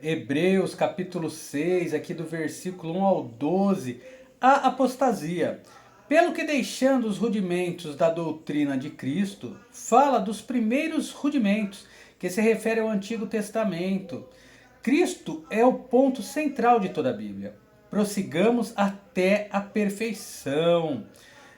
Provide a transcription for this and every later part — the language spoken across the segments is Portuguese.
Hebreus capítulo 6, aqui do versículo 1 ao 12, a apostasia. Pelo que deixando os rudimentos da doutrina de Cristo, fala dos primeiros rudimentos, que se refere ao Antigo Testamento. Cristo é o ponto central de toda a Bíblia. Prossigamos até a perfeição.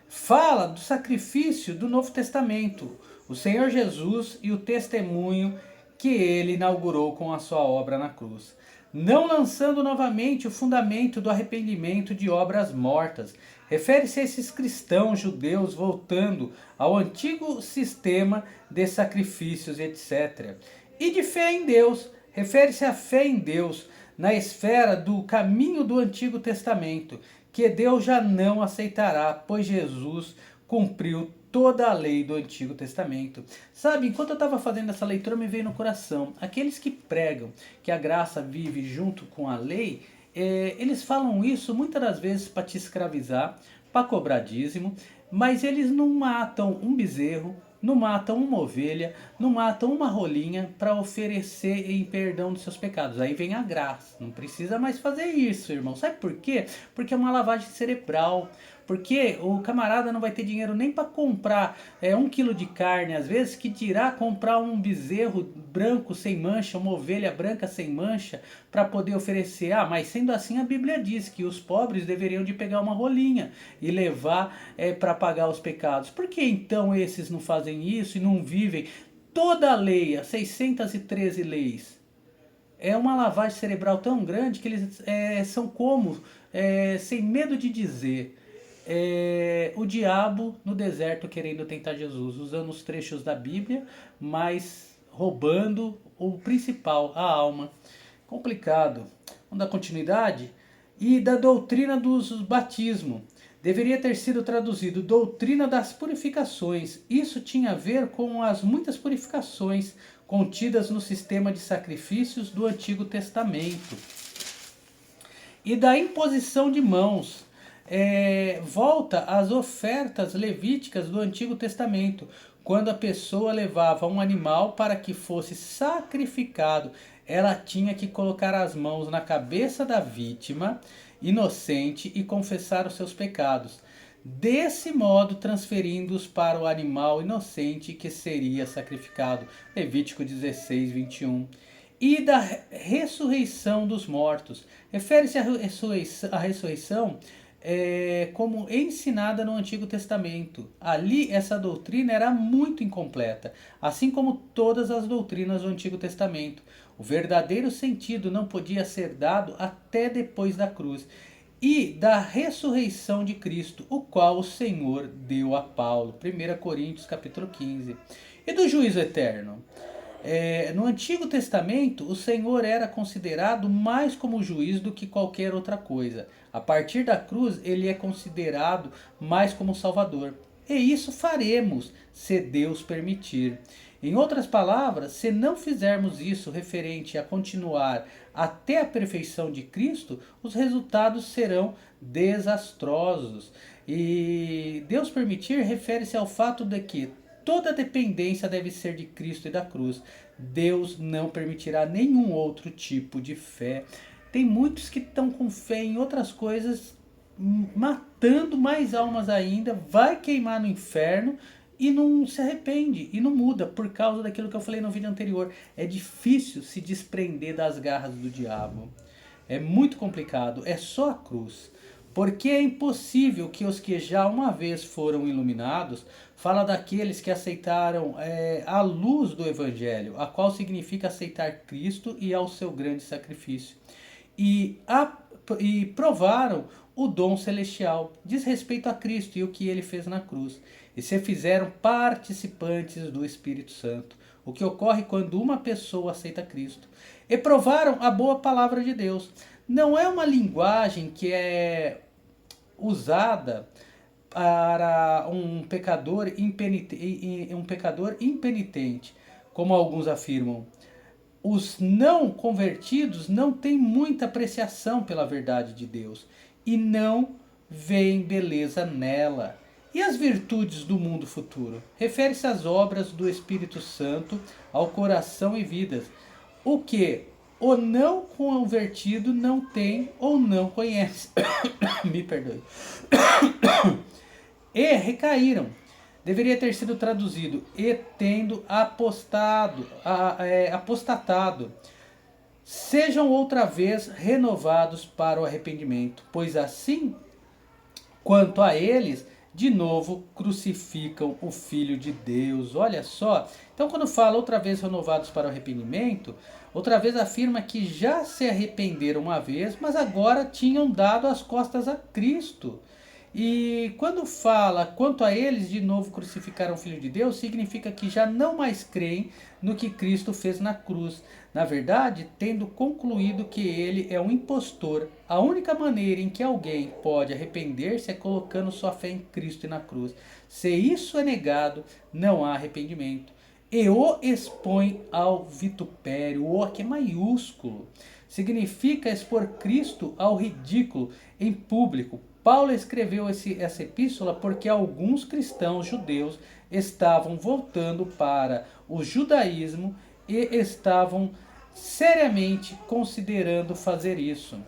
Fala do sacrifício do Novo Testamento, o Senhor Jesus e o testemunho que ele inaugurou com a sua obra na cruz, não lançando novamente o fundamento do arrependimento de obras mortas. Refere-se a esses cristãos judeus voltando ao antigo sistema de sacrifícios, etc. E de fé em Deus, refere-se à fé em Deus na esfera do caminho do Antigo Testamento, que Deus já não aceitará, pois Jesus cumpriu toda a lei do Antigo Testamento. Sabe, enquanto eu estava fazendo essa leitura, me veio no coração, aqueles que pregam que a graça vive junto com a lei, eles falam isso muitas das vezes para te escravizar, para cobrar dízimo, mas eles não matam um bezerro, não matam uma ovelha, não matam uma rolinha para oferecer em perdão dos seus pecados. Aí vem a graça. Não precisa mais fazer isso, irmão. Sabe por quê? Porque é uma lavagem cerebral. Porque o camarada não vai ter dinheiro nem para comprar 1 quilo de carne, às vezes, que dirá comprar um bezerro branco sem mancha, uma ovelha branca sem mancha, para poder oferecer. Ah, mas sendo assim a Bíblia diz que os pobres deveriam de pegar uma rolinha e levar para pagar os pecados. Por que então esses não fazem isso e não vivem toda a lei, as 613 leis? É uma lavagem cerebral tão grande que eles são como, sem medo de dizer, o diabo no deserto querendo tentar Jesus, usando os trechos da Bíblia, mas roubando o principal, a alma. Complicado. Vamos dar continuidade? E da doutrina dos batismo. Deveria ter sido traduzido doutrina das purificações. Isso tinha a ver com as muitas purificações contidas no sistema de sacrifícios do Antigo Testamento. E da imposição de mãos. Volta às ofertas levíticas do Antigo Testamento, quando a pessoa levava um animal para que fosse sacrificado, ela tinha que colocar as mãos na cabeça da vítima inocente e confessar os seus pecados, desse modo transferindo-os para o animal inocente que seria sacrificado. Levítico 16, 21. E da ressurreição dos mortos. Refere-se à ressurreição como ensinada no Antigo Testamento. Ali essa doutrina era muito incompleta, assim como todas as doutrinas do Antigo Testamento. O verdadeiro sentido não podia ser dado até depois da cruz e da ressurreição de Cristo, o qual o Senhor deu a Paulo. 1 Coríntios capítulo 15. E do juízo eterno. No Antigo Testamento, o Senhor era considerado mais como juiz do que qualquer outra coisa. A partir da cruz, ele é considerado mais como Salvador. E isso faremos, se Deus permitir. Em outras palavras, se não fizermos isso referente a continuar até a perfeição de Cristo, os resultados serão desastrosos. E Deus permitir refere-se ao fato de que toda dependência deve ser de Cristo e da cruz. Deus não permitirá nenhum outro tipo de fé. Tem muitos que estão com fé em outras coisas, matando mais almas ainda, vai queimar no inferno e não se arrepende e não muda por causa daquilo que eu falei no vídeo anterior. É difícil se desprender das garras do diabo. É muito complicado, é só a cruz. Porque é impossível que os que já uma vez foram iluminados, fala daqueles que aceitaram a luz do Evangelho, a qual significa aceitar Cristo e ao seu grande sacrifício. E provaram o dom celestial, diz respeito a Cristo e o que ele fez na cruz. E se fizeram participantes do Espírito Santo, o que ocorre quando uma pessoa aceita Cristo. E provaram a boa palavra de Deus. Não é uma linguagem que é usada para um pecador impenitente, como alguns afirmam. Os não convertidos não têm muita apreciação pela verdade de Deus e não veem beleza nela. E as virtudes do mundo futuro? Refere-se às obras do Espírito Santo, ao coração e vidas. O que O não convertido não tem ou não conhece. Me perdoe. E recaíram. Deveria ter sido traduzido e tendo apostatado. Sejam outra vez renovados para o arrependimento, pois assim, quanto a eles, de novo crucificam o Filho de Deus. Olha só. Então, quando fala outra vez renovados para o arrependimento, outra vez afirma que já se arrependeram uma vez, mas agora tinham dado as costas a Cristo. E quando fala quanto a eles de novo crucificaram o Filho de Deus, significa que já não mais creem no que Cristo fez na cruz. Na verdade, tendo concluído que ele é um impostor, a única maneira em que alguém pode arrepender-se é colocando sua fé em Cristo e na cruz. Se isso é negado, não há arrependimento. E o expõe ao vitupério. O aqui é maiúsculo. Significa expor Cristo ao ridículo em público. Paulo escreveu essa epístola porque alguns cristãos judeus estavam voltando para o judaísmo e estavam seriamente considerando fazer isso.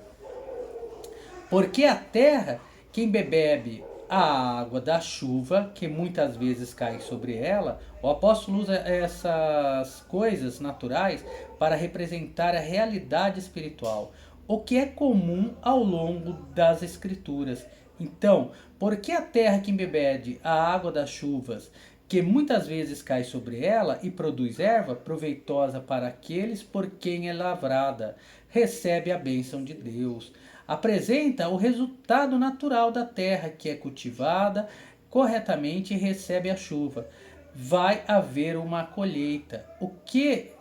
Porque a terra, quem bebe a água da chuva, que muitas vezes cai sobre ela, o apóstolo usa essas coisas naturais para representar a realidade espiritual, o que é comum ao longo das escrituras. Então, porque a terra que embebede a água das chuvas, que muitas vezes cai sobre ela e produz erva proveitosa para aqueles por quem é lavrada, recebe a bênção de Deus. Apresenta o resultado natural da terra que é cultivada corretamente e recebe a chuva. Vai haver uma colheita. O que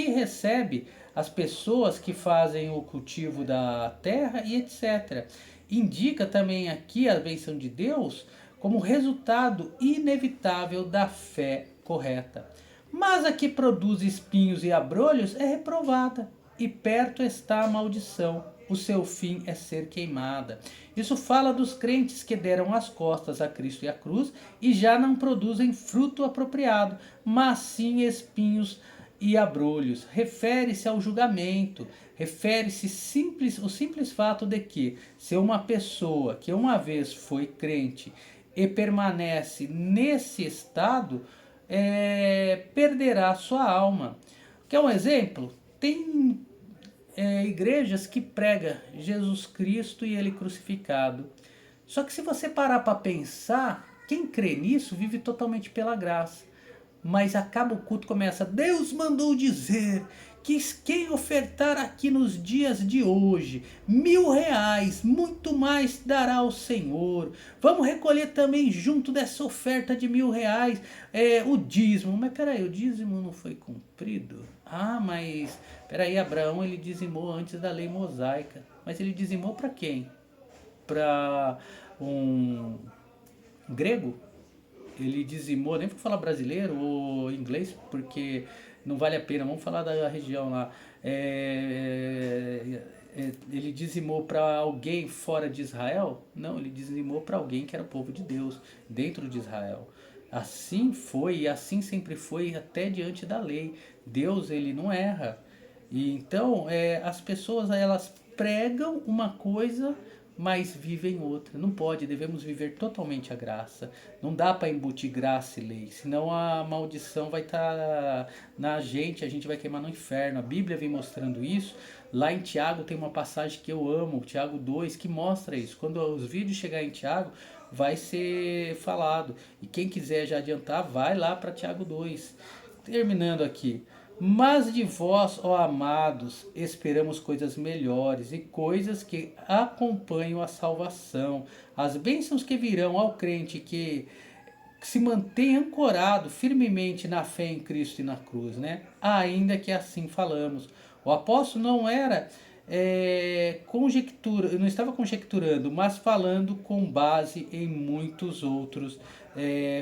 recebe as pessoas que fazem o cultivo da terra e etc. Indica também aqui a bênção de Deus como resultado inevitável da fé correta. Mas a que produz espinhos e abrolhos é reprovada, e perto está a maldição. O seu fim é ser queimada. Isso fala dos crentes que deram as costas a Cristo e à cruz e já não produzem fruto apropriado, mas sim espinhos e abrolhos. Refere-se ao julgamento, refere-se o simples fato de que, se uma pessoa que uma vez foi crente e permanece nesse estado, perderá sua alma. Quer um exemplo? Tem igrejas que pregam Jesus Cristo e ele crucificado. Só que se você parar para pensar, quem crê nisso vive totalmente pela graça. Mas acaba o culto, começa: Deus mandou dizer que quem ofertar aqui nos dias de hoje R$ 1.000, muito mais dará ao Senhor. Vamos recolher também junto dessa oferta de R$ 1.000 o dízimo. Mas peraí, o dízimo não foi cumprido? Ah, mas peraí, Abraão ele dizimou antes da lei mosaica. Mas ele dizimou para quem? Para um grego? Ele dizimou, nem vou falar brasileiro ou inglês, porque não vale a pena, vamos falar da região lá. Ele dizimou para alguém fora de Israel? Não, ele dizimou para alguém que era o povo de Deus, dentro de Israel. Assim foi e assim sempre foi até diante da lei. Deus, ele não erra. E então, as pessoas, elas pregam uma coisa, mas vivem outra. Não pode, devemos viver totalmente a graça. Não dá para embutir graça e lei, senão a maldição vai estar na gente, a gente vai queimar no inferno. A Bíblia vem mostrando isso. Lá em Tiago tem uma passagem que eu amo, Tiago 2, que mostra isso. Quando os vídeos chegarem em Tiago, vai ser falado. E quem quiser já adiantar, vai lá para Tiago 2. Terminando aqui. Mas de vós, ó amados, esperamos coisas melhores e coisas que acompanham a salvação, as bênçãos que virão ao crente que se mantém ancorado firmemente na fé em Cristo e na cruz, né? Ainda que assim falamos. O apóstolo não era não estava conjecturando, mas falando com base em muitos outros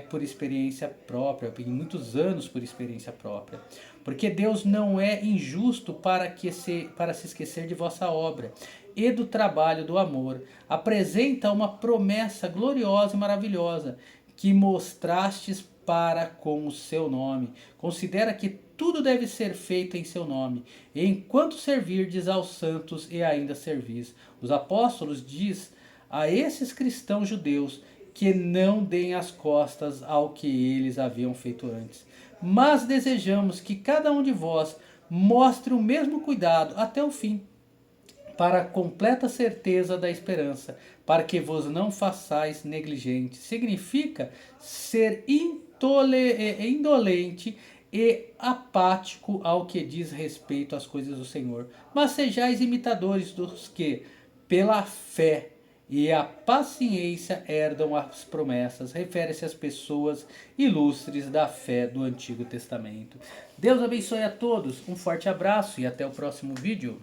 por experiência própria, em muitos anos por experiência própria. Porque Deus não é injusto para se esquecer de vossa obra e do trabalho do amor. Apresenta uma promessa gloriosa e maravilhosa que mostrastes para com o seu nome. Considera que tudo deve ser feito em seu nome, enquanto servirdes aos santos e ainda servis. Os apóstolos diz a esses cristãos judeus que não deem as costas ao que eles haviam feito antes. Mas desejamos que cada um de vós mostre o mesmo cuidado até o fim, para a completa certeza da esperança, para que vos não façais negligentes. Significa ser indolente e apático ao que diz respeito às coisas do Senhor. Mas sejais imitadores dos que, pela fé e a paciência, herdam as promessas. Refere-se às pessoas ilustres da fé do Antigo Testamento. Deus abençoe a todos, um forte abraço e até o próximo vídeo.